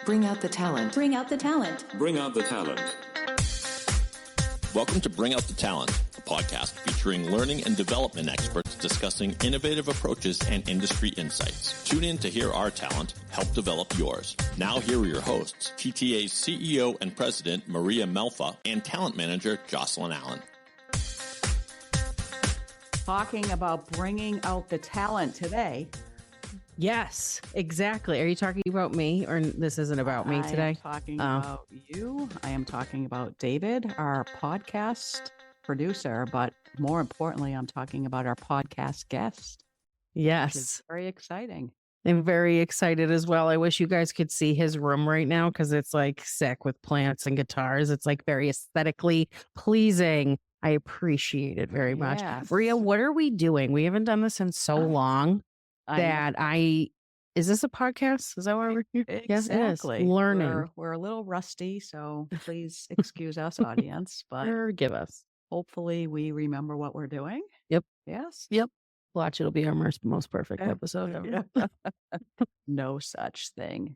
Bring out the talent. Bring out the talent. Bring out the talent. Welcome to Bring Out the Talent, a podcast featuring learning and development experts discussing innovative approaches and industry insights. Tune in to hear our talent help develop yours. Now here are your hosts, TTA's CEO and President Maria Melfa and Talent Manager Jocelyn Allen. Talking about bringing out the talent today. Yes, exactly. Are you talking about me, or this isn't about me today? I am talking about you. I am talking about David, our podcast producer, but more importantly, I'm talking about our podcast guest. Yes. Which is very exciting. I'm very excited as well. I wish you guys could see his room right now because it's like sick with plants and guitars. It's like very aesthetically pleasing. I appreciate it very much. Yes. Maria, what are we doing? We haven't done this in so long. Is this a podcast? Is that why we're here? Exactly. Yes, it is. Learning. We're a little rusty, so please excuse us, audience, but forgive us. Hopefully we remember what we're doing. Yep. Yes. Yep. Watch, it'll be our most perfect episode ever. No such thing.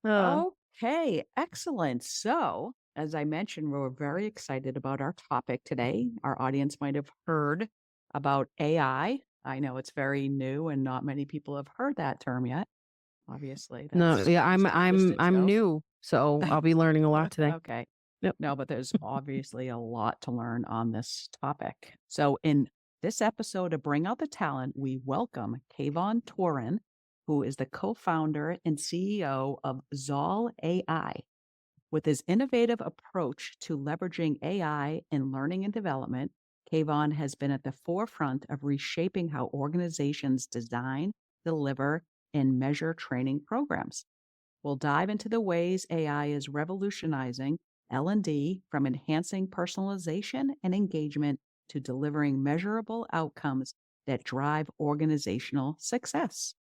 Oh. Okay, excellent. So, as I mentioned, we're very excited about our topic today. Our audience might have heard about AI. I know it's very new and not many people have heard that term yet. Obviously. I'm new, so I'll be learning a lot today. Okay. Yep. No, but there's obviously a lot to learn on this topic. So in this episode of Bring Out the Talent, we welcome Kayvon Touran, who is the co-founder and CEO of Zal.AI. With his innovative approach to leveraging AI in learning and development, Kayvon has been at the forefront of reshaping how organizations design, deliver, and measure training programs. We'll dive into the ways AI is revolutionizing L&D, from enhancing personalization and engagement to delivering measurable outcomes that drive organizational success.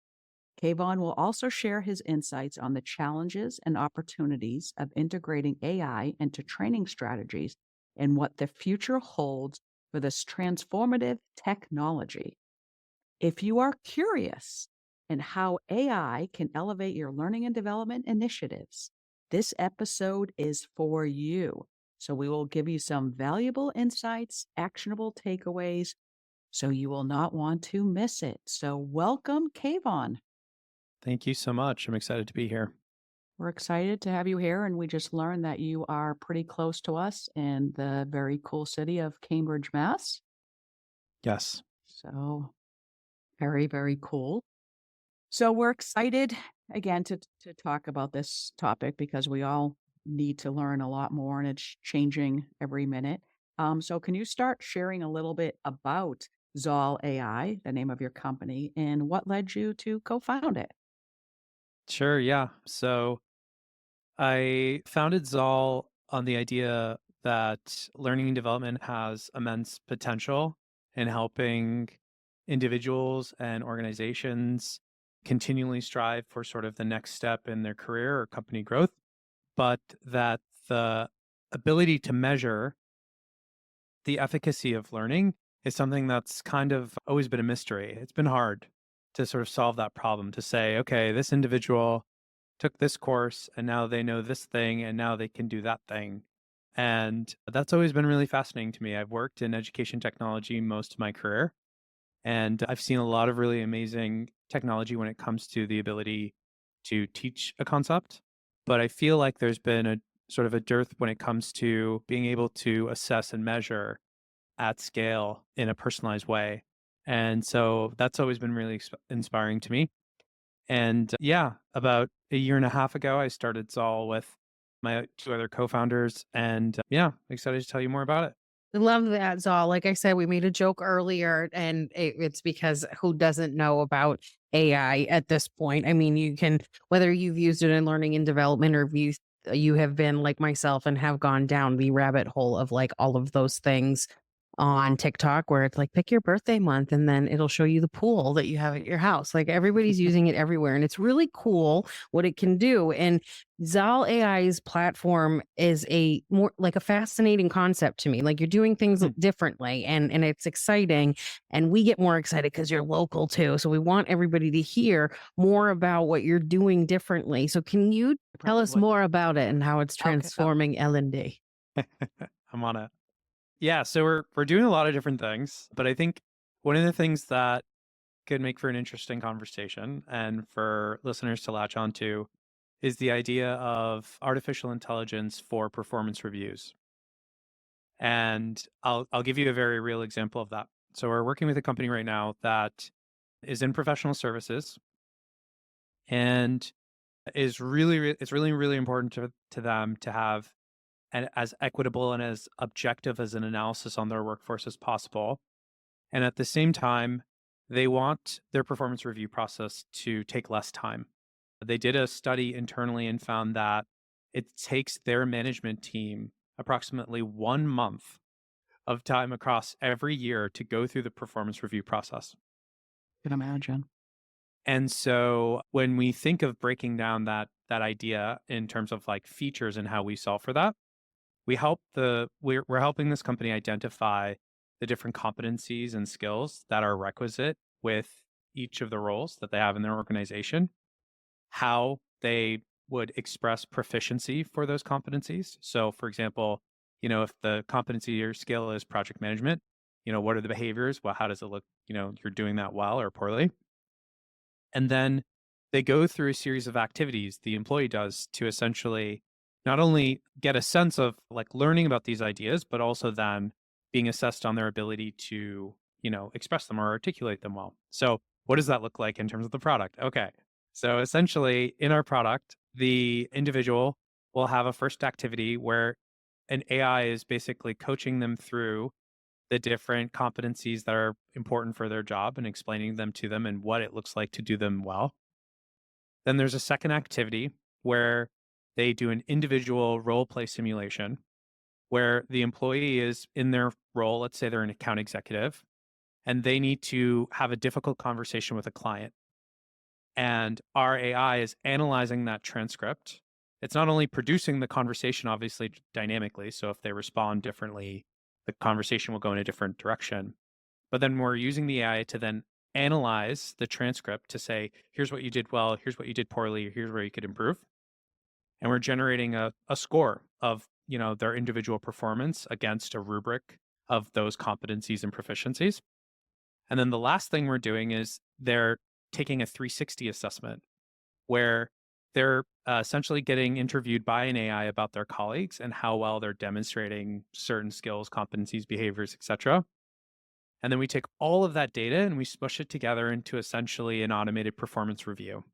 Kayvon will also share his insights on the challenges and opportunities of integrating AI into training strategies and what the future holds for this transformative technology. If you are curious in how AI can elevate your learning and development initiatives, this episode is for you. So we will give you some valuable insights, actionable takeaways, so you will not want to miss it. So welcome, Kayvon. Thank you so much. I'm excited to be here. We're excited to have you here, and we just learned that you are pretty close to us in the very cool city of Cambridge, Mass. Yes. So very, very cool. So we're excited, again, to talk about this topic because we all need to learn a lot more, and it's changing every minute. So can you start sharing a little bit about Zal.AI, the name of your company, and what led you to co-found it? Sure. Yeah. So I founded Zal on the idea that learning and development has immense potential in helping individuals and organizations continually strive for sort of the next step in their career or company growth, but that the ability to measure the efficacy of learning is something that's kind of always been a mystery. It's been hard to sort of solve that problem, to say, okay, this individual took this course and now they know this thing and now they can do that thing. And that's always been really fascinating to me. I've worked in education technology most of my career, and I've seen a lot of really amazing technology when it comes to the ability to teach a concept. But I feel like there's been a sort of a dearth when it comes to being able to assess and measure at scale in a personalized way. And so that's always been really inspiring to me. And yeah, about a year and a half ago, I started Zal with my two other co-founders, and excited to tell you more about it. I love that, Zal. Like I said, we made a joke earlier, and it's because who doesn't know about AI at this point? I mean, you can, whether you've used it in learning and development or you have been like myself and have gone down the rabbit hole of like all of those things on TikTok where it's like, pick your birthday month and then it'll show you the pool that you have at your house. Like everybody's using it everywhere. And it's really cool what it can do. And Zal.AI's platform is a more like a fascinating concept to me. Like you're doing things differently and it's exciting. And we get more excited because you're local too. So we want everybody to hear more about what you're doing differently. So can you tell us more about it and how it's transforming L&D? I'm on it. Yeah, so we're doing a lot of different things, but I think one of the things that could make for an interesting conversation and for listeners to latch onto is the idea of artificial intelligence for performance reviews. And I'll give you a very real example of that. So we're working with a company right now that is in professional services and is really important to them to have as equitable and as objective as an analysis on their workforce as possible. And at the same time, they want their performance review process to take less time. They did a study internally and found that it takes their management team approximately 1 month of time across every year to go through the performance review process. Can imagine. And so when we think of breaking down that idea in terms of like features and how we solve for that, we're helping this company identify the different competencies and skills that are requisite with each of the roles that they have in their organization, how they would express proficiency for those competencies. So for example, if the competency or skill is project management, what are the behaviors? Well, how does it look, you're doing that well or poorly? And then they go through a series of activities the employee does to essentially not only get a sense of like learning about these ideas, but also then being assessed on their ability to, express them or articulate them well. So what does that look like in terms of the product? Okay. So essentially in our product, the individual will have a first activity where an AI is basically coaching them through the different competencies that are important for their job and explaining them to them and what it looks like to do them well. Then there's a second activity where they do an individual role play simulation where the employee is in their role. Let's say they're an account executive and they need to have a difficult conversation with a client. And our AI is analyzing that transcript. It's not only producing the conversation, obviously dynamically. So if they respond differently, the conversation will go in a different direction. But then we're using the AI to then analyze the transcript to say, here's what you did well, here's what you did poorly, here's where you could improve. And we're generating a score of, their individual performance against a rubric of those competencies and proficiencies. And then the last thing we're doing is they're taking a 360 assessment where they're essentially getting interviewed by an AI about their colleagues and how well they're demonstrating certain skills, competencies, behaviors, etc. And then we take all of that data and we smush it together into essentially an automated performance review.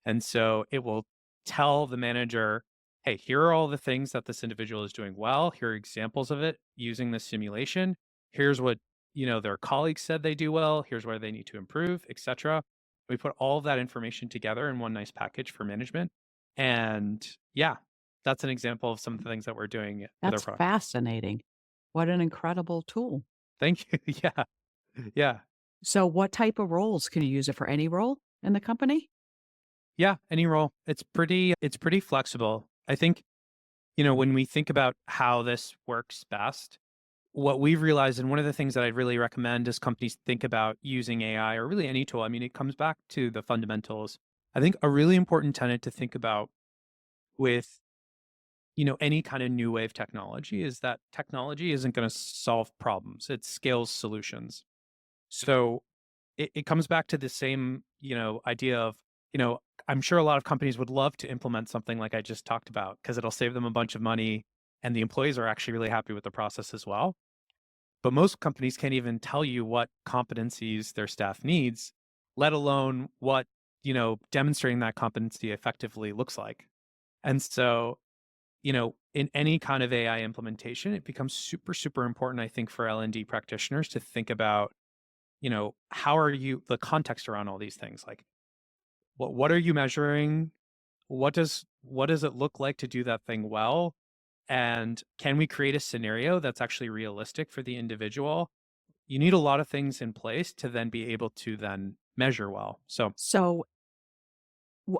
And so it will tell the manager, hey, here are all the things that this individual is doing well. Here are examples of it using the simulation. Here's what, their colleagues said they do well. Here's where they need to improve, etc. We put all of that information together in one nice package for management. And yeah, that's an example of some of the things that we're doing with our That's product. fascinating. What an incredible tool. Thank you. Yeah. Yeah. So what type of roles can you use it for? Any role in the company? Yeah, any role. It's pretty flexible. I think, when we think about how this works best, what we've realized, and one of the things that I'd really recommend as companies think about using AI or really any tool, I mean, it comes back to the fundamentals. I think a really important tenet to think about with, any kind of new wave technology is that technology isn't going to solve problems. It scales solutions. So it comes back to the same, idea of, I'm sure a lot of companies would love to implement something like I just talked about because it'll save them a bunch of money and the employees are actually really happy with the process as well. But most companies can't even tell you what competencies their staff needs, let alone what, demonstrating that competency effectively looks like. And so, in any kind of AI implementation, it becomes super, super important, I think, for L&D practitioners to think about, how are you, the context around all these things? Like, what are you measuring? What does it look like to do that thing well? And can we create a scenario that's actually realistic for the individual? You need a lot of things in place to then be able to then measure well. So So,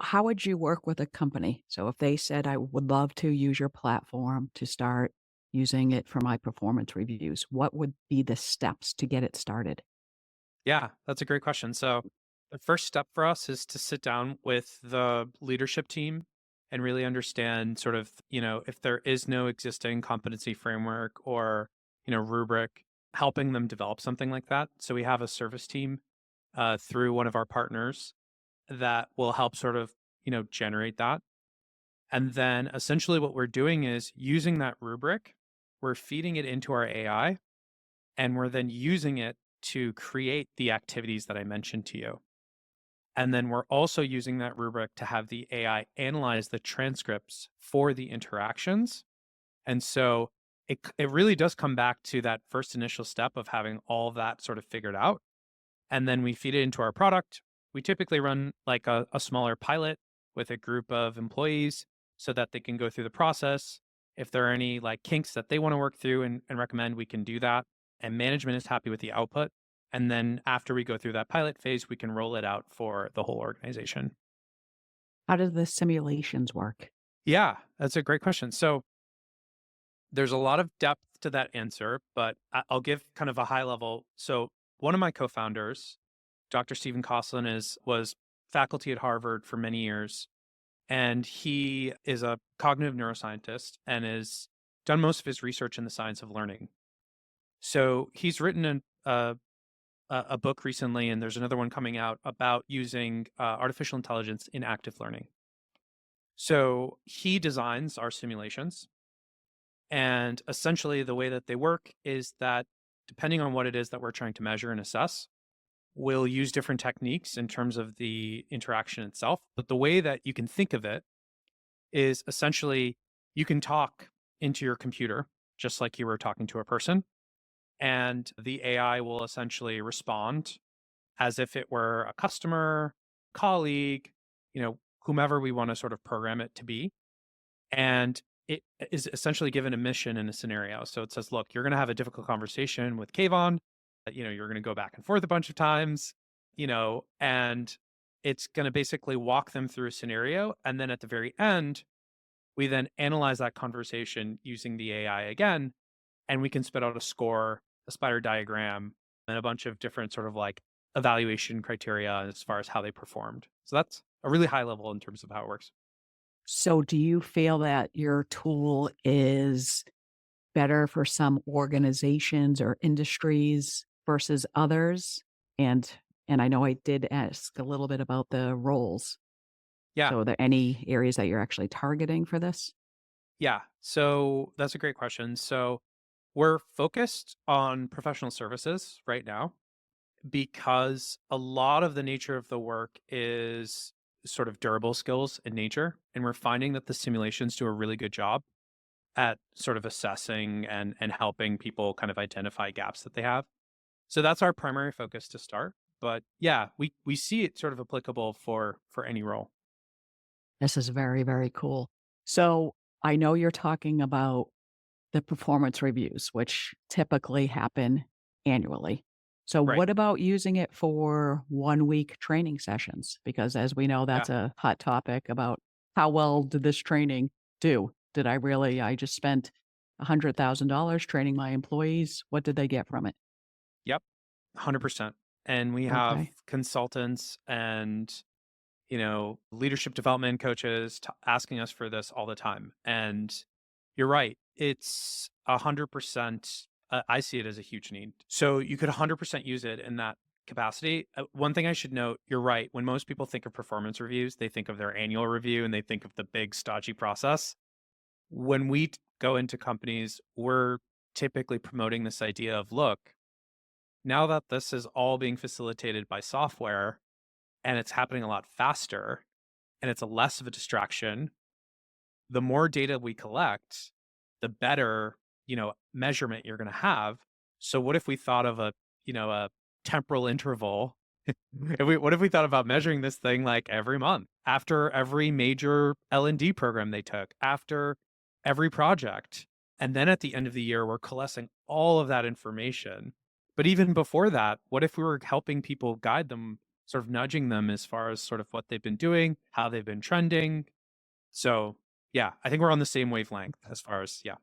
how would you work with a company? So, if they said, I would love to use your platform to start using it for my performance reviews, what would be the steps to get it started? yeah, that's a great question. So the first step for us is to sit down with the leadership team and really understand sort of, if there is no existing competency framework or, rubric, helping them develop something like that. So we have a service team through one of our partners that will help sort of, generate that. And then essentially what we're doing is using that rubric, we're feeding it into our AI, and we're then using it to create the activities that I mentioned to you. And then we're also using that rubric to have the AI analyze the transcripts for the interactions. And so it really does come back to that first initial step of having all of that sort of figured out. And then we feed it into our product. We typically run like a smaller pilot with a group of employees so that they can go through the process. If there are any like kinks that they want to work through and recommend, we can do that. And management is happy with the output. And then after we go through that pilot phase, we can roll it out for the whole organization. How do the simulations work? Yeah, that's a great question. So there's a lot of depth to that answer, but I'll give kind of a high level. So one of my co-founders, Dr. Stephen Kosslin, was faculty at Harvard for many years, and he is a cognitive neuroscientist and has done most of his research in the science of learning. So he's written a book recently, and there's another one coming out about using artificial intelligence in active learning. So he designs our simulations. And essentially, the way that they work is that depending on what it is that we're trying to measure and assess, we'll use different techniques in terms of the interaction itself. But the way that you can think of it is essentially you can talk into your computer just like you were talking to a person, and the AI will essentially respond as if it were a customer, colleague, whomever we want to sort of program it to be. And it is essentially given a mission in a scenario. So it says, look, you're going to have a difficult conversation with Kayvon. You're going to go back and forth a bunch of times, and it's going to basically walk them through a scenario. And then at the very end, we then analyze that conversation using the AI again, and we can spit out a score, a spider diagram, and a bunch of different sort of like evaluation criteria as far as how they performed. So that's a really high level in terms of how it works. So, do you feel that your tool is better for some organizations or industries versus others? And I know I did ask a little bit about the roles. Yeah. So, are there any areas that you're actually targeting for this? Yeah. So that's a great question. So we're focused on professional services right now because a lot of the nature of the work is sort of durable skills in nature. And we're finding that the simulations do a really good job at sort of assessing and helping people kind of identify gaps that they have. So that's our primary focus to start. But yeah, we see it sort of applicable for any role. This is very, very cool. So, I know you're talking about the performance reviews, which typically happen annually. So, Right. what about using it for 1 week training sessions? Because as we know, Yeah. that's a hot topic about how well did this training do? Did I really, I just spent $100,000 training my employees. What did they get from it? Yep. 100%. And we have Okay. consultants and leadership development coaches asking us for this all the time. And you're right. It's 100%. I see it as a huge need. So you could 100% use it in that capacity. One thing I should note, you're right. When most people think of performance reviews, they think of their annual review and they think of the big stodgy process. When we go into companies, we're typically promoting this idea of, look, now that this is all being facilitated by software and it's happening a lot faster and it's a less of a distraction, the more data we collect, the better, measurement you're going to have. So what if we thought of a temporal interval? What if we thought about measuring this thing like every month after every major L&D program they took, after every project. And then at the end of the year, we're coalescing all of that information. But even before that, what if we were helping people, guide them, sort of nudging them as far as sort of what they've been doing, how they've been trending? So yeah, I think we're on the same wavelength as far as, yeah.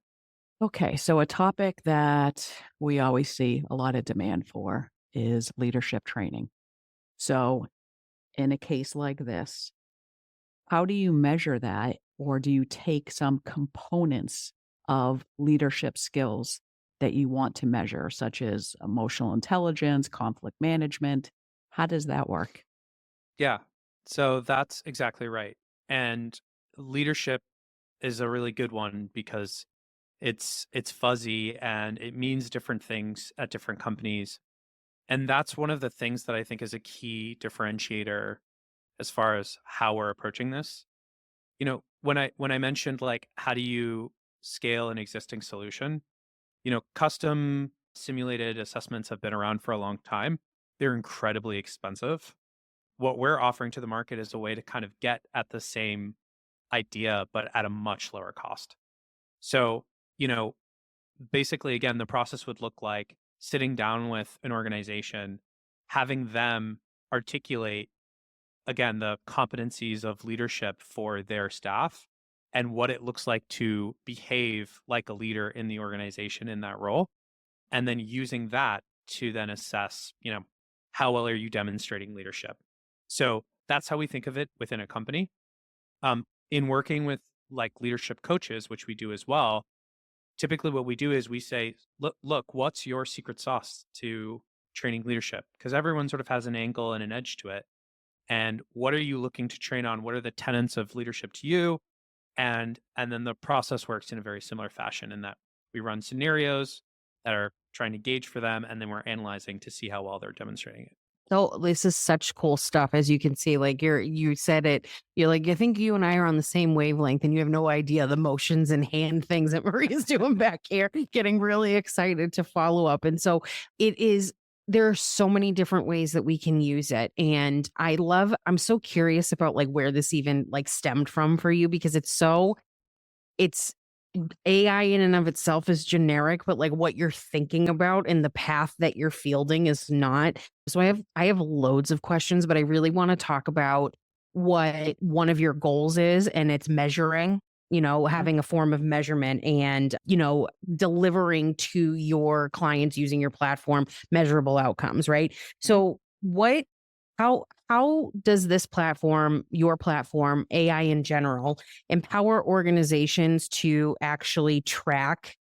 Okay, so a topic that we always see a lot of demand for is leadership training. So, in a case like this, how do you measure that? Or do you take some components of leadership skills that you want to measure, such as emotional intelligence, conflict management? How does that work? Yeah. So that's exactly right. And leadership is a really good one because it's fuzzy and it means different things at different companies. And that's one of the things that I think is a key differentiator as far as how we're approaching this. When I mentioned like how do you scale an existing solution, custom simulated assessments have been around for a long time. They're incredibly expensive. What we're offering to the market is a way to kind of get at the same idea, but at a much lower cost. So, you know, basically, again, the process would look like sitting down with an organization, having them articulate, again, the competencies of leadership for their staff and what it looks like to behave like a leader in the organization in that role. And then using that to then assess, how well are you demonstrating leadership? So that's how we think of it within a company. In working with like leadership coaches, which we do as well, typically what we do is we say, look, what's your secret sauce to training leadership? Because everyone sort of has an angle and an edge to it. And what are you looking to train on? What are the tenets of leadership to you? And then the process works in a very similar fashion in that we run scenarios that are trying to gauge for them, and then we're analyzing to see how well they're demonstrating it. So this is such cool stuff, as you can see. Like you said it, you're like, I think you and I are on the same wavelength, and you have no idea the motions and hand things that Maria's doing back here, getting really excited to follow up. And so it is. There are so many different ways that we can use it. And I'm so curious about like where this even like stemmed from for you, because it's AI in and of itself is generic, but like what you're thinking about and the path that you're fielding is not. So I have loads of questions, but I really want to talk about what one of your goals is, and it's measuring, having a form of measurement and, delivering to your clients using your platform measurable outcomes, right? So how does this platform, your platform, AI in general, empower organizations to actually track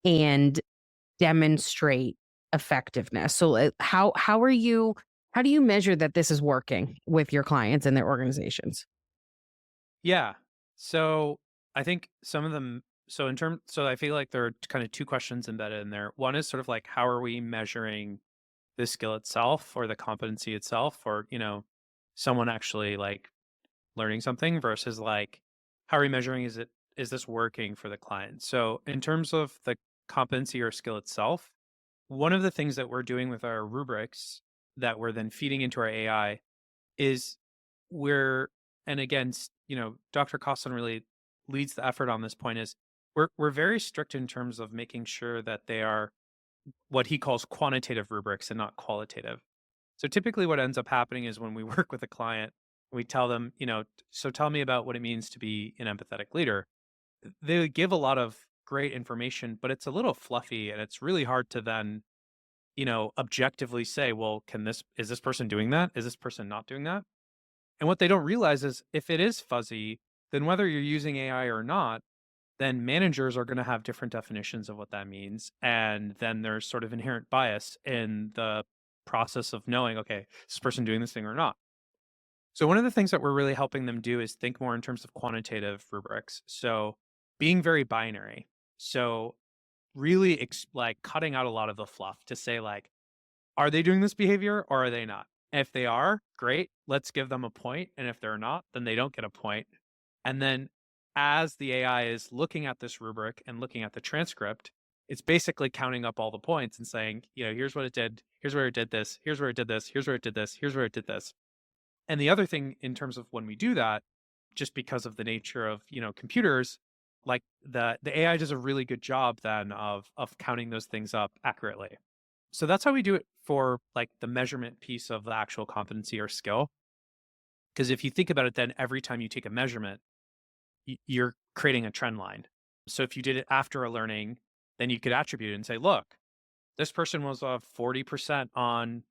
and demonstrate effectiveness? So how do you measure that this is working with your clients and their organizations? Yeah. So I think some of them, so I feel like there are kind of two questions embedded in there. One is sort of like, how are we measuring the skill itself or the competency itself, or, someone actually like learning something versus like, how are we measuring, is this working for the client? So in terms of the competency or skill itself, one of the things that we're doing with our rubrics that we're then feeding into our AI is we're, and again, Dr. Costin really leads the effort on this point, is we're very strict in terms of making sure that they are what he calls quantitative rubrics and not qualitative. So typically what ends up happening is when we work with a client, we tell them, so tell me about what it means to be an empathetic leader. They give a lot of great information, but it's a little fluffy and it's really hard to then, objectively say, well, is this person doing that? Is this person not doing that? And what they don't realize is if it is fuzzy, then whether you're using AI or not, then managers are going to have different definitions of what that means. And then there's sort of inherent bias in the process of knowing, okay, is this person doing this thing or not? So one of the things that we're really helping them do is think more in terms of quantitative rubrics. So being very binary. So really like cutting out a lot of the fluff to say like, are they doing this behavior or are they not? If they are, great, let's give them a point. And if they're not, then they don't get a point. And then as the AI is looking at this rubric and looking at the transcript, it's basically counting up all the points and saying, here's what it did, here's where it did this, here's where it did this, here's where it did this, here's where it did this. And the other thing in terms of when we do that, just because of the nature of, computers, like the AI does a really good job then of counting those things up accurately. So that's how we do it for like the measurement piece of the actual competency or skill. Because if you think about it, then every time you take a measurement, you're creating a trend line. So if you did it after a learning, then you could attribute it and say, look, this person was 40% on,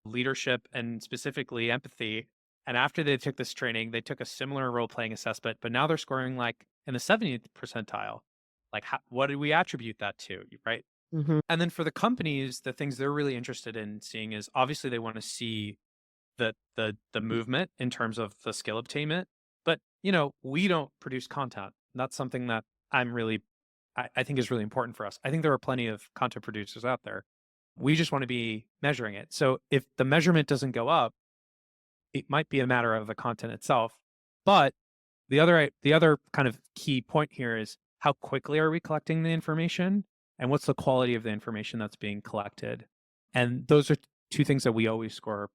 leadership and specifically empathy. And after they took this training, they took a similar role playing assessment, but now they're scoring like in the 70th percentile. Like, what do we attribute that to? Right. Hmm. And then for the companies, the things they're really interested in seeing is obviously they want to see the movement in terms of the skill obtainment. But we don't produce content. That's something that I think is really important for us. I think there are plenty of content producers out there. We just want to be measuring it. So if the measurement doesn't go up, it might be a matter of the content itself. But the other kind of key point here is how quickly are we collecting the information and what's the quality of the information that's being collected. And those are two things that we always score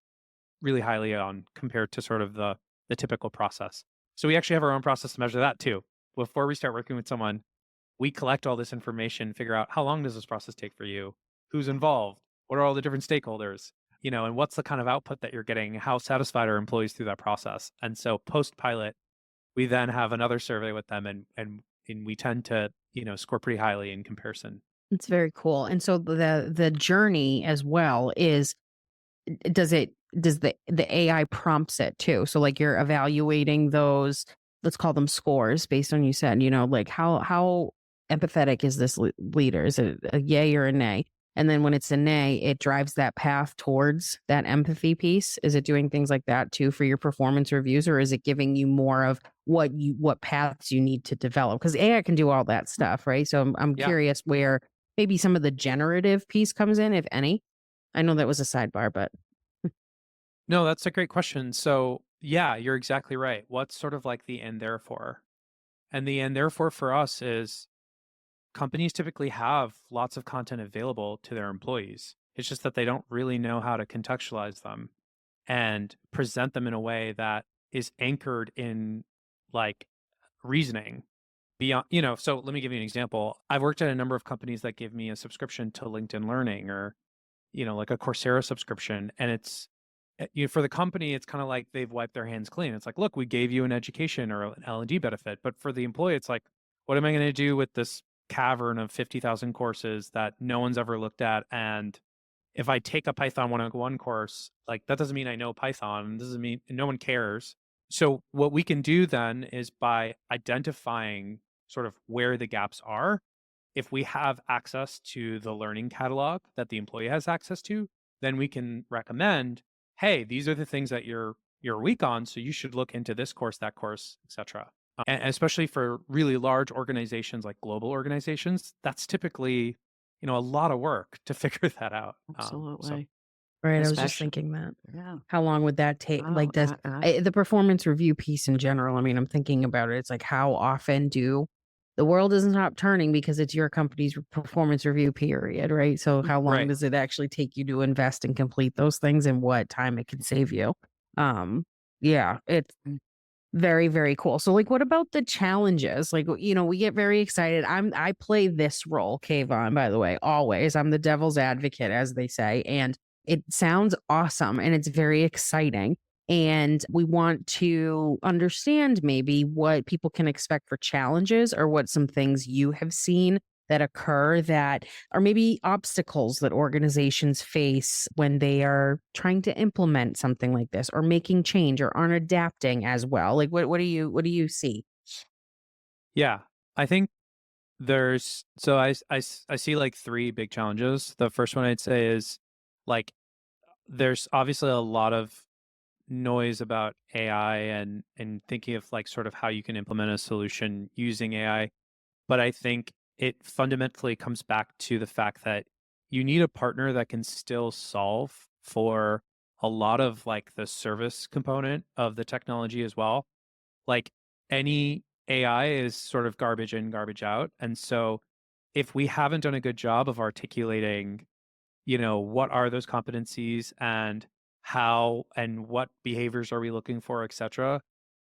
really highly on compared to sort of the typical process. So we actually have our own process to measure that too. Before we start working with someone, we collect all this information, figure out how long does this process take for you, who's involved, what are all the different stakeholders, and what's the kind of output that you're getting, how satisfied are employees through that process. And so post pilot, we then have another survey with them, and we tend to score pretty highly in comparison. It's very cool. And so the journey as well is, does the AI prompts it too? So like you're evaluating those, let's call them scores based on, you said, like how empathetic is this leader? Is it a yay or a nay? And then when it's a nay, it drives that path towards that empathy piece. Is it doing things like that too for your performance reviews, or is it giving you more of what paths you need to develop? Because AI can do all that stuff, right? So I'm Yeah. curious where maybe some of the generative piece comes in, if any. I know that was a sidebar, but No, that's a great question. So yeah, you're exactly right. What's sort of like the and therefore? And the and therefore for us is companies typically have lots of content available to their employees. It's just that they don't really know how to contextualize them and present them in a way that is anchored in like reasoning beyond, so let me give you an example. I've worked at a number of companies that give me a subscription to LinkedIn Learning or, like a Coursera subscription. And it's, for the company, it's kind of like they've wiped their hands clean. It's like, look, we gave you an education or an L&D benefit. But for the employee, it's like, what am I going to do with this cavern of 50,000 courses that no one's ever looked at? And if I take a Python 101 course, like that doesn't mean I know Python. Doesn't mean no one cares. So what we can do then is by identifying sort of where the gaps are, if we have access to the learning catalog that the employee has access to, then we can recommend, hey, these are the things that you're weak on, so you should look into this course, that course, etc. And especially for really large organizations like global organizations, that's typically a lot of work to figure that out. Absolutely. right, I was just Especially- thinking that. Yeah. How long would that take? Wow, Like, the performance review piece in general? I mean, I'm thinking about it. It's like, how often do the world doesn't stop turning because it's your company's performance review period, right? So, how long Right. does it actually take you to invest and complete those things, and what time it can save you? Yeah, it's very, very cool. So, like, what about the challenges? Like, we get very excited. I play this role, Kayvon, by the way, always. I'm the devil's advocate, as they say. And it sounds awesome and it's very exciting. And we want to understand maybe what people can expect for challenges, or what some things you have seen that occur that are maybe obstacles that organizations face when they are trying to implement something like this, or making change, or aren't adapting as well. Like, what do you see? Yeah, I think I see like three big challenges. The first one I'd say is like there's obviously a lot of noise about AI and thinking of like sort of how you can implement a solution using AI. But I think it fundamentally comes back to the fact that you need a partner that can still solve for a lot of like the service component of the technology as well. Like any AI is sort of garbage in, garbage out. And so if we haven't done a good job of articulating, what are those competencies and how and what behaviors are we looking for, et cetera,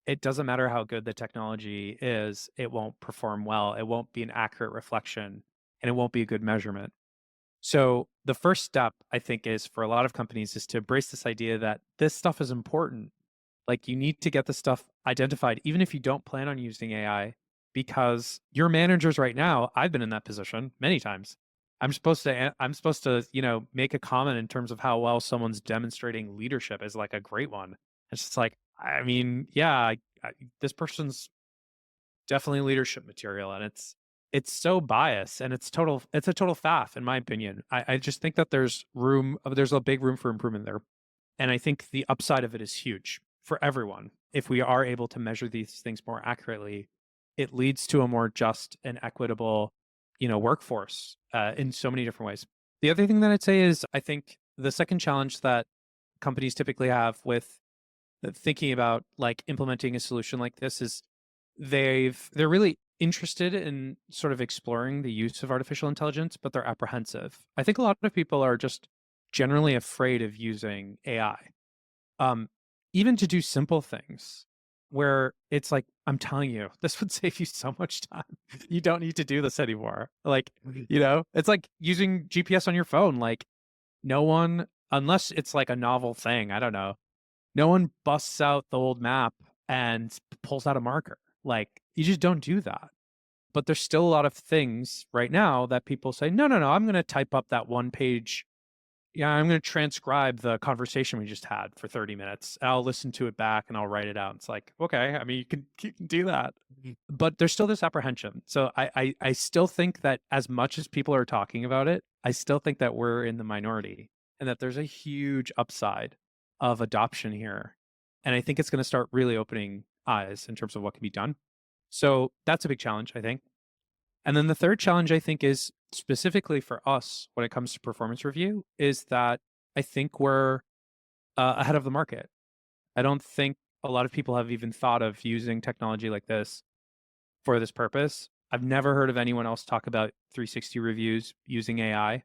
it doesn't matter how good the technology is, it won't perform well. It won't be an accurate reflection, and it won't be a good measurement. So the first step, I think, is for a lot of companies is to embrace this idea that this stuff is important. Like, you need to get the stuff identified, even if you don't plan on using AI, because your managers right now, I've been in that position many times. I'm supposed to, make a comment in terms of how well someone's demonstrating leadership is like a great one. It's just like, I mean, yeah, this person's definitely leadership material, and it's so biased, and it's a total faff in my opinion. I just think that there's a big room for improvement there. And I think the upside of it is huge for everyone. If we are able to measure these things more accurately, it leads to a more just and equitable, workforce in so many different ways. The other thing that I'd say is I think the second challenge that companies typically have with thinking about like implementing a solution like this is they're really interested in sort of exploring the use of artificial intelligence, but they're apprehensive. I think a lot of people are just generally afraid of using AI, um, even to do simple things where it's like, I'm telling you, this would save you so much time. You don't need to do this anymore. Like, it's like using GPS on your phone. Like, no one, unless it's like a novel thing, I don't know, no one busts out the old map and pulls out a marker. Like, you just don't do that. But there's still a lot of things right now that people say, no, no, no, I'm going to type up that one page. Yeah, I'm going to transcribe the conversation we just had for 30 minutes. I'll listen to it back and I'll write it out. It's like, okay, I mean, you can do that. But there's still this apprehension. So I still think that as much as people are talking about it, I still think that we're in the minority and that there's a huge upside of adoption here. And I think it's going to start really opening eyes in terms of what can be done. So that's a big challenge, I think. And then the third challenge, I think, is specifically for us when it comes to performance review, is that I think we're ahead of the market. I don't think a lot of people have even thought of using technology like this for this purpose. I've never heard of anyone else talk about 360 reviews using AI.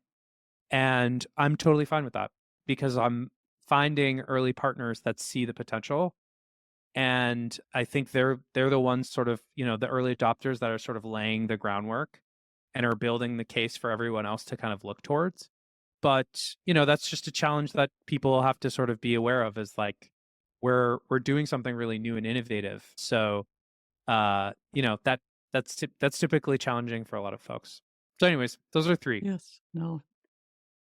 And I'm totally fine with that because I'm finding early partners that see the potential. And I think they're the ones sort of, the early adopters that are sort of laying the groundwork and are building the case for everyone else to kind of look towards. But, that's just a challenge that people have to sort of be aware of is like we're doing something really new and innovative. So that's typically challenging for a lot of folks. So anyways, those are three. Yes. No.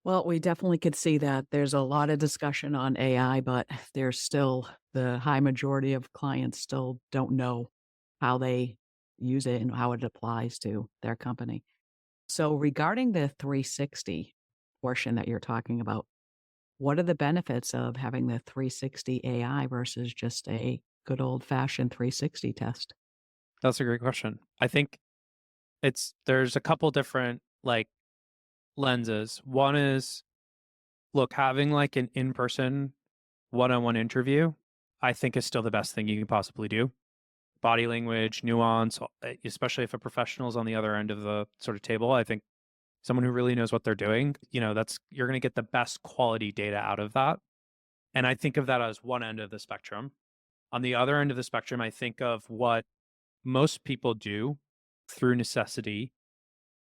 Well, we definitely could see that there's a lot of discussion on AI, but there's still the high majority of clients still don't know how they use it and how it applies to their company. So, regarding the 360 portion that you're talking about, what are the benefits of having the 360 AI versus just a good old fashioned 360 test? That's a great question. I think there's a couple different like lenses. One is, look, having like an in-person one-on-one interview, I think is still the best thing you can possibly do. Body language, nuance, especially if a professional is on the other end of the sort of table. I think someone who really knows what they're doing, you're going to get the best quality data out of that. And I think of that as one end of the spectrum. On the other end of the spectrum, I think of what most people do through necessity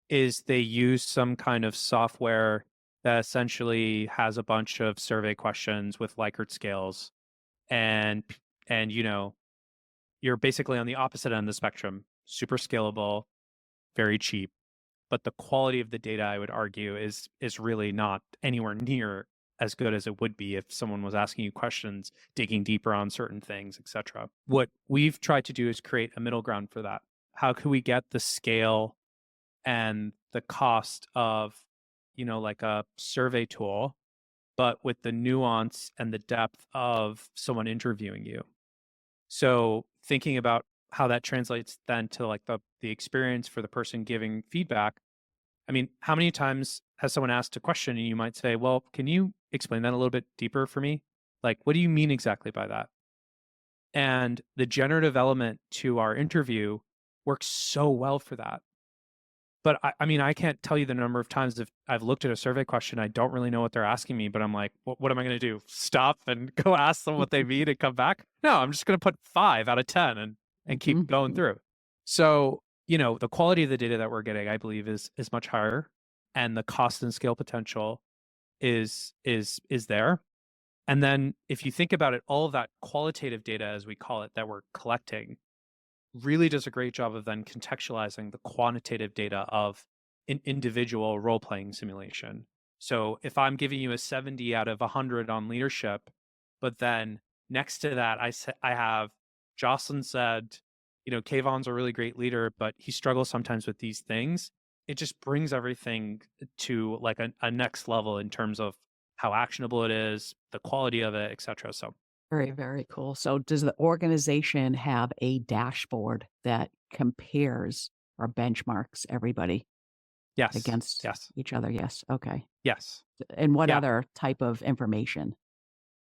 is they use some kind of software that essentially has a bunch of survey questions with Likert scales and and you're basically on the opposite end of the spectrum, super scalable, very cheap, but the quality of the data I would argue is really not anywhere near as good as it would be if someone was asking you questions, digging deeper on certain things, etc. What we've tried to do is create a middle ground for that. How can we get the scale and the cost of, like a survey tool, but with the nuance and the depth of someone interviewing you? So thinking about how that translates then to like the experience for the person giving feedback. I mean, how many times has someone asked a question and you might say, well, can you explain that a little bit deeper for me? Like, what do you mean exactly by that? And the generative element to our interview works so well for that. But I mean, I can't tell you the number of times if I've looked at a survey question, I don't really know what they're asking me, but I'm like, what am I going to do? Stop and go ask them what they mean and come back? No, I'm just going to put 5 out of 10 and keep going through. So, the quality of the data that we're getting, I believe, is much higher, and the cost and scale potential is there. And then if you think about it, all of that qualitative data, as we call it, that we're collecting really does a great job of then contextualizing the quantitative data of an individual role-playing simulation. So if I'm giving you a 70 out of 100 on leadership, but then next to that, I have Jocelyn said, Kayvon's a really great leader, but he struggles sometimes with these things. It just brings everything to like a next level in terms of how actionable it is, the quality of it, et cetera. So Very, very cool. So does the organization have a dashboard that compares or benchmarks everybody yes, against yes, each other? Yes. Okay. yes. And what Yeah. other type of information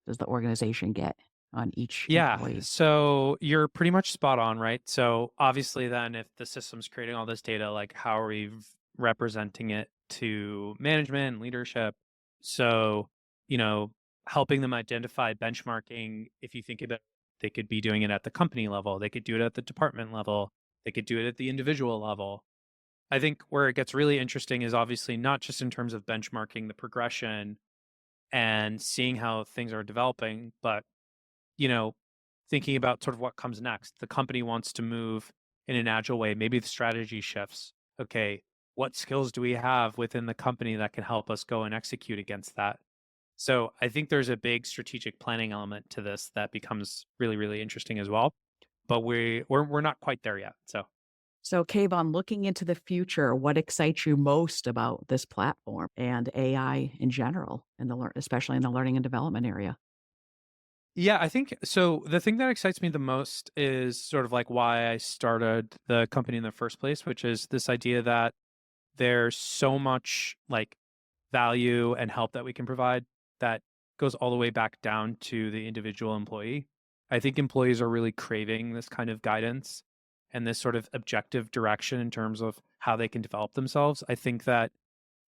does the organization get on each Yeah. employee? So you're pretty much spot on, right? So obviously then if the system's creating all this data, like how are we representing it to management and leadership? So, helping them identify benchmarking, if you think about it, they could be doing it at the company level, they could do it at the department level, they could do it at the individual level. I think where it gets really interesting is obviously not just in terms of benchmarking the progression and seeing how things are developing, but you know, thinking about sort of what comes next. The company wants to move in an agile way. Maybe the strategy shifts. Okay, what skills do we have within the company that can help us go and execute against that? So I think there's a big strategic planning element to this that becomes really, really interesting as well. But we're not quite there yet. So, Kayvon, looking into the future, what excites you most about this platform and AI in general, in especially in the learning and development area? Yeah, I think so. The thing that excites me the most is sort of like why I started the company in the first place, which is this idea that there's so much like value and help that we can provide that goes all the way back down to the individual employee. I think employees are really craving this kind of guidance and this sort of objective direction in terms of how they can develop themselves. I think that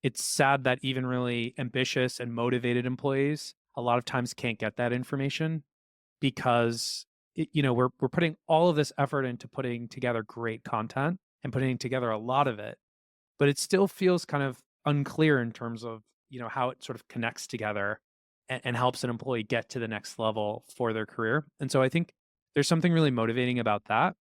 it's sad that even really ambitious and motivated employees a lot of times can't get that information because we're putting all of this effort into putting together great content and putting together a lot of it, but it still feels kind of unclear in terms of how it sort of connects together and helps an employee get to the next level for their career. And so I think there's something really motivating about that.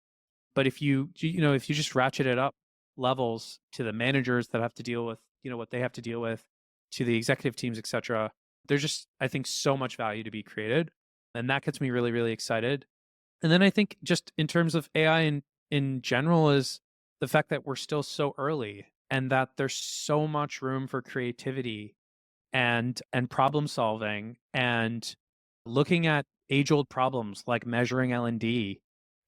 But if if you just ratchet it up levels to the managers that have to deal with what they have to deal with, to the executive teams, etc., there's just, I think, so much value to be created, and that gets me really, really excited. And then I think just in terms of AI in general is the fact that we're still so early and that there's so much room for creativity and problem solving and looking at age old problems like measuring L&D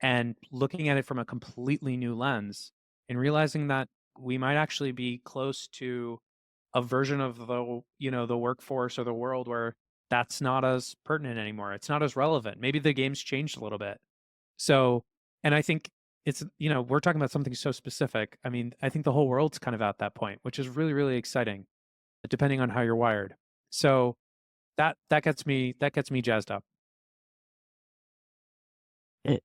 and looking at it from a completely new lens and realizing that we might actually be close to a version of the workforce or the world where that's not as pertinent anymore. It's not as relevant. Maybe the game's changed a little bit. So, and I think it's, we're talking about something so specific. I mean, I think the whole world's kind of at that point, which is really, really exciting, depending on how you're wired. So that gets me jazzed up. It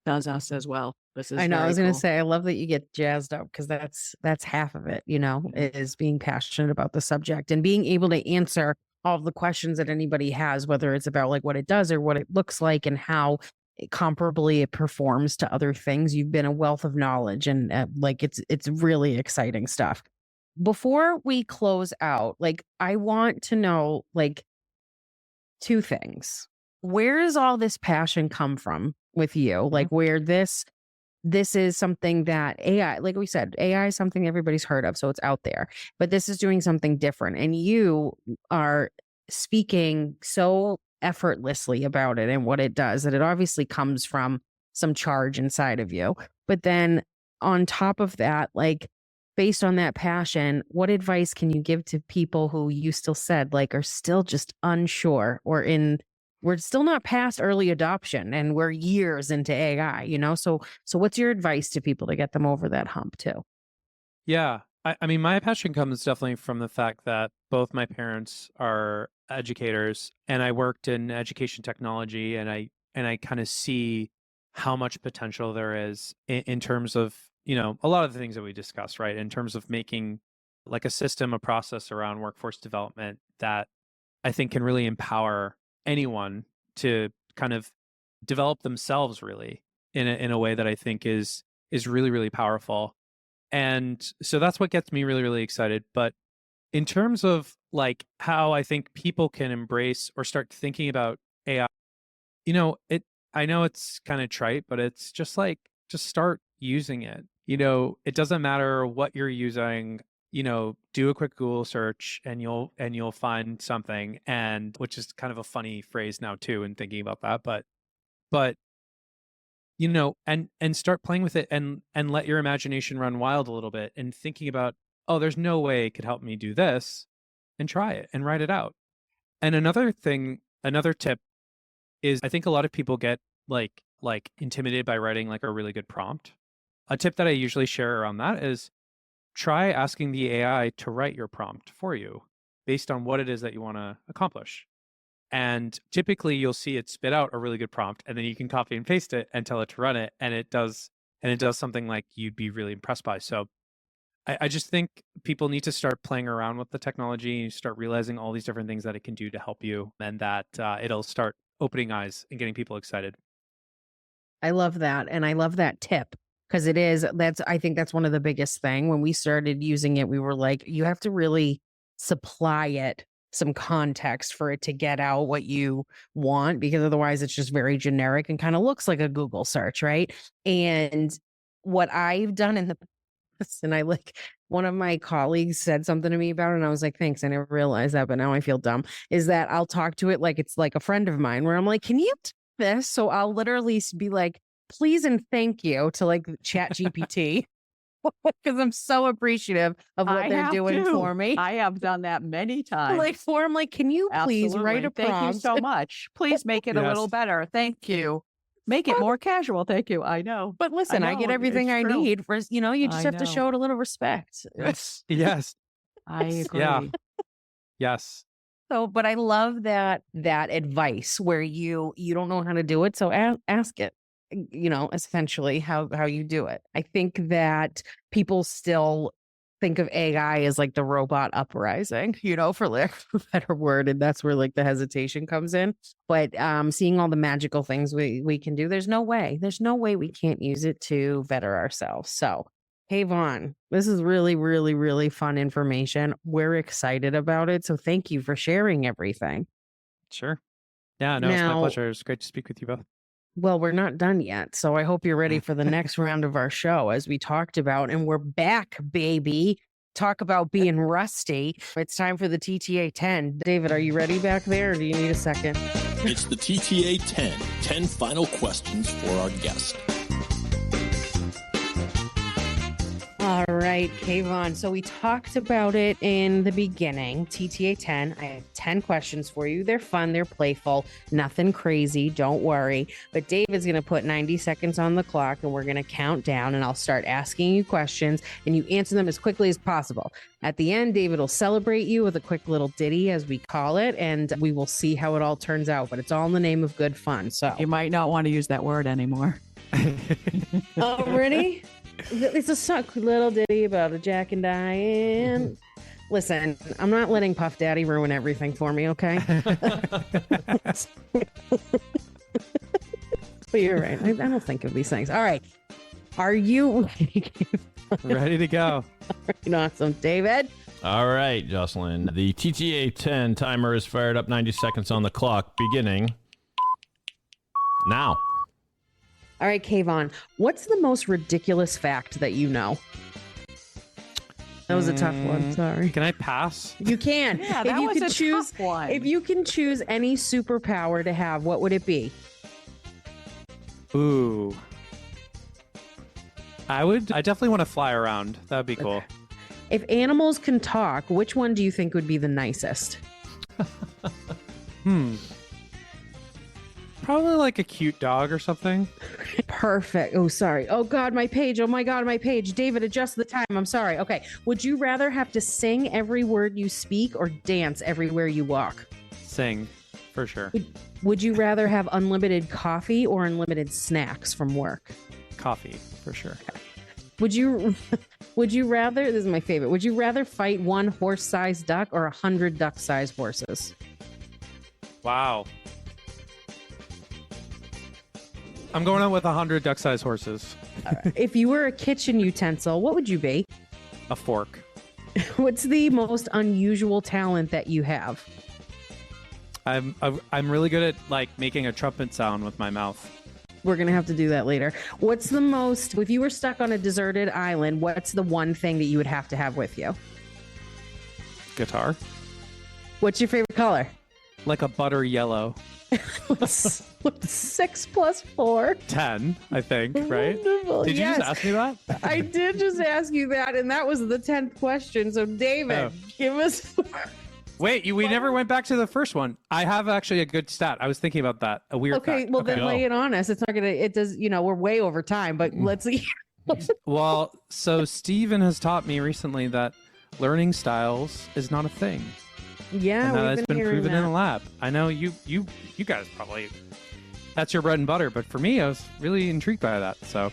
does us as well. This is I know. I very was going to cool. say, I love that you get jazzed up because that's half of it, is being passionate about the subject and being able to answer all of the questions that anybody has, whether it's about like what it does or what it looks like and how comparably it performs to other things. You've been a wealth of knowledge and like it's really exciting stuff. Before we close out, like I want to know like two things. Where does all this passion come from with you? Like where this is something that AI, like we said, AI is something everybody's heard of, so it's out there. But this is doing something different. And you are speaking so effortlessly about it and what it does that it obviously comes from some charge inside of you. But then on top of that, like based on that passion, what advice can you give to people who you still said like are still just unsure or we're still not past early adoption and we're years into AI, So what's your advice to people to get them over that hump too? Yeah. I mean, my passion comes definitely from the fact that both my parents are educators and I worked in education technology, and I kind of see how much potential there is in terms of, a lot of the things that we discussed, right? In terms of making like a system, a process around workforce development that I think can really empower anyone to kind of develop themselves really in a way that I think is really, really powerful. And so that's what gets me really, really excited. But in terms of like how I think people can embrace or start thinking about AI, it I know it's kind of trite, but it's just like just start using it. It doesn't matter what you're using, do a quick Google search and you'll find something, and which is kind of a funny phrase now too in thinking about that. But and start playing with it and let your imagination run wild a little bit and thinking about, oh, there's no way it could help me do this, and try it and write it out. And another tip is, I think a lot of people get like intimidated by writing like a really good prompt. A tip that I usually share around that is try asking the AI to write your prompt for you based on what it is that you want to accomplish. And typically you'll see it spit out a really good prompt, and then you can copy and paste it and tell it to run it, and it does something like you'd be really impressed by. So I just think people need to start playing around with the technology and start realizing all these different things that it can do to help you, and that it'll start opening eyes and getting people excited. I love that. And I love that tip because I think that's one of the biggest thing. When we started using it, we were like, you have to really supply it some context for it to get out what you want, because otherwise it's just very generic and kind of looks like a Google search, right? And what I've done in the past, and one of my colleagues said something to me about it, and I was like, thanks, I never realized that, but now I feel dumb, is that I'll talk to it like it's like a friend of mine, where I'm like, can you do this? So I'll literally be like, please and thank you to like Chat GPT. Because I'm so appreciative of what they're doing for me. I have done that many times. I'm like, can you please write a prompt? Thank you so much. Please make it a little better. Thank you. Make it more casual. Thank you. I know. But listen, I get everything I need. You just have to show it a little respect. Yes. I agree. Yeah. Yes. So, but I love that advice where you don't know how to do it, so ask it. Essentially how you do it. I think that people still think of AI as like the robot uprising, for lack of a better word. And that's where like the hesitation comes in. But seeing all the magical things we can do, there's no way we can't use it to better ourselves. So, Kayvon, this is really, really, really fun information. We're excited about it. So thank you for sharing everything. Sure. Yeah, no, it's my pleasure. It's great to speak with you both. Well, we're not done yet. So I hope you're ready for the next round of our show, as we talked about. And we're back, baby. Talk about being rusty. It's time for the TTA 10. David, are you ready back there, or do you need a second? It's the TTA 10 final questions for our guest. All right, Kayvon. So we talked about it in the beginning. TTA 10. I have 10 questions for you. They're fun. They're playful. Nothing crazy. Don't worry. But David's going to put 90 seconds on the clock, and we're going to count down, and I'll start asking you questions, and you answer them as quickly as possible. At the end, David will celebrate you with a quick little ditty, as we call it, and we will see how it all turns out. But it's all in the name of good fun. So you might not want to use that word anymore. Oh, ready? It's a suck little ditty about a Jack and Diane. Listen, I'm not letting Puff Daddy ruin everything for me, okay? But you're right. I don't think of these things. All right. Are you ready to go? Awesome. David? All right, Jocelyn. The TTA 10 timer is fired up. 90 seconds on the clock, beginning now. All right, Kayvon, what's the most ridiculous fact that you know? That was a tough one. Sorry. Can I pass? You can. Yeah, that was a tough one. If you can choose any superpower to have, what would it be? Ooh. I definitely want to fly around. That would be cool. If animals can talk, which one do you think would be the nicest? Probably like a cute dog or something. Perfect. Oh, sorry. Oh God, my page. Oh my God, my page. David, adjust the time. I'm sorry. Okay. Would you rather have to sing every word you speak or dance everywhere you walk? Sing, for sure. Would you rather have unlimited coffee or unlimited snacks from work? Coffee, for sure. Would you rather, this is my favorite, would you rather fight one horse-sized duck or 100 duck-sized horses? Wow. I'm going on with 100 duck-sized horses. If you were a kitchen utensil, what would you be? A fork. What's the most unusual talent that you have? I'm really good at like making a trumpet sound with my mouth. We're going to have to do that later. What's the most, if you were stuck on a deserted island, what's the one thing that you would have to have with you? Guitar. What's your favorite color? Like a butter yellow. What's 6 plus 4? 10, I think, right? Wonderful. Did you Yes. just ask me that? I did just ask you that, and that was the 10th question. So, David, give us... Wait, we never went back to the first one. I have actually a good stat. I was thinking about that. A weird Okay, fact. well, then lay it on us. It's not going to... It does... we're way over time, but let's see. Well, so Steven has taught me recently that learning styles is not a thing. Yeah, and that we've has been hearing proven that. in a lab. I know you guys probably, that's your bread and butter, but for me, I was really intrigued by that. So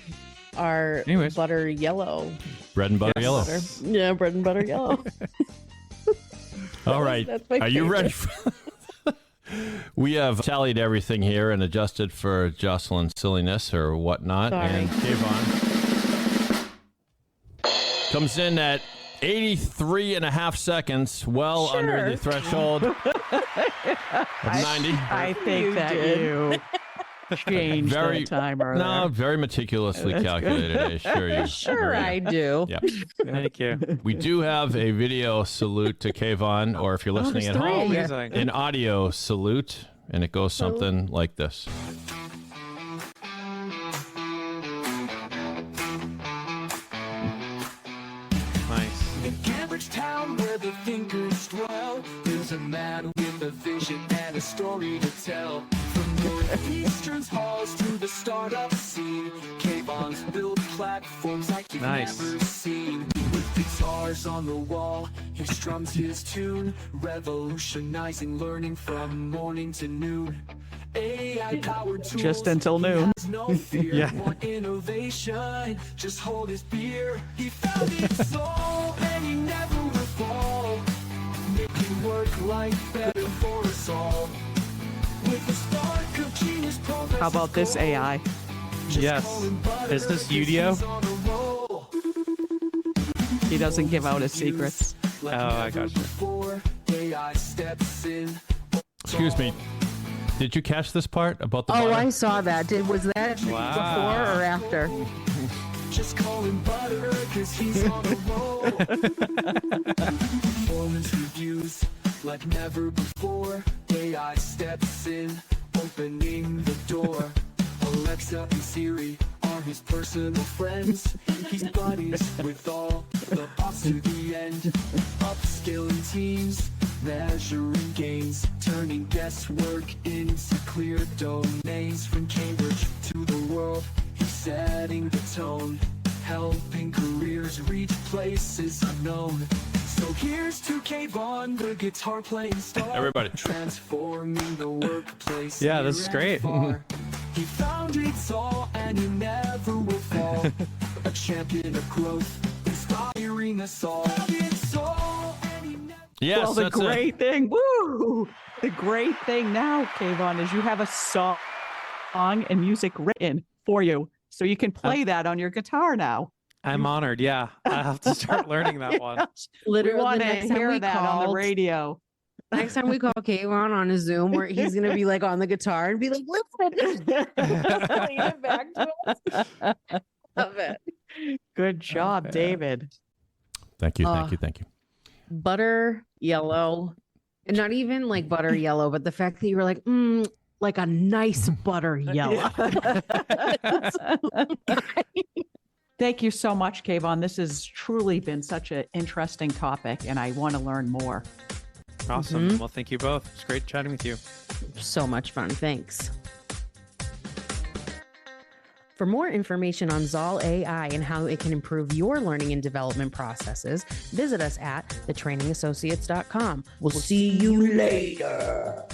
Our anyways. butter yellow. Bread and butter yellow. Butter. Yeah, bread and butter yellow. All right. That's my Are you favorite. ready? We have tallied everything here and adjusted for Jocelyn's silliness or whatnot. Sorry. And Kayvon comes in at 83 and a half seconds, well under the threshold of 90. I think that you changed Very- the timer. No, there. very meticulously That's calculated, I assure you. Sure, I do. Yeah. Thank you. We do have a video salute to Kayvon, or if you're listening at there's three. home, Amazing. an audio salute, and it goes something like this. Nice. In Cambridge town where the thinkers dwell, there's a man with a vision and a story to tell. From Northeastern's halls to the startup scene, Kayvon's built platforms like you've Nice. never seen. With guitars on the wall, he strums his tune, revolutionizing learning from morning to noon. AI-powered tools, Just until noon. He has no fear. Yeah. Want innovation, just hold his beer. He found his soul and he never will fall, making work-life better for us all. With the spark of genius, progress How about this AI? Yes. Is this Udio? He doesn't give out his secrets. Oh, I gotcha. Before AI steps in. Excuse me. Did you catch this part about the Oh, butter? I saw that. Was that Wow. before or after? Just call him Butter, cause he's on a roll. Performance reviews like never before. AI steps in, opening the door. Alexa and Siri are his personal friends. He's buddies with all the bots to the end. Upskilling teams, measuring gains, turning guesswork into clear domains. From Cambridge to the world, he's setting the tone, helping careers reach places unknown. So here's to Kayvon, the guitar playing star. Everybody. Transforming the workplace. Yeah, this is near and great. far. He found it all and he never will fall. A champion of growth, inspiring us all. It's all and he never... Yes, Well, the that's it. great thing, woo! The great thing now, Kayvon, is you have a song and music written for you, so you can play that on your guitar now. I'm honored. Yeah. I have to start learning that one. We Literally, want the to next time hear we that on the called- radio. Next time we call Kayvon on a Zoom, where he's gonna be like on the guitar and be like, "Listen," playing it back to us. Love it. Good job, David. Thank you, Uh, thank you, thank you. Butter yellow, and not even like butter yellow, but the fact that you were like a nice butter yellow. Thank you so much, Kayvon. This has truly been such an interesting topic, and I want to learn more. Awesome. Well, thank you both. It's great chatting with you. So much fun. Thanks. For more information on Zal.AI and how it can improve your learning and development processes, visit us at thetrainingassociates.com. We'll see you later.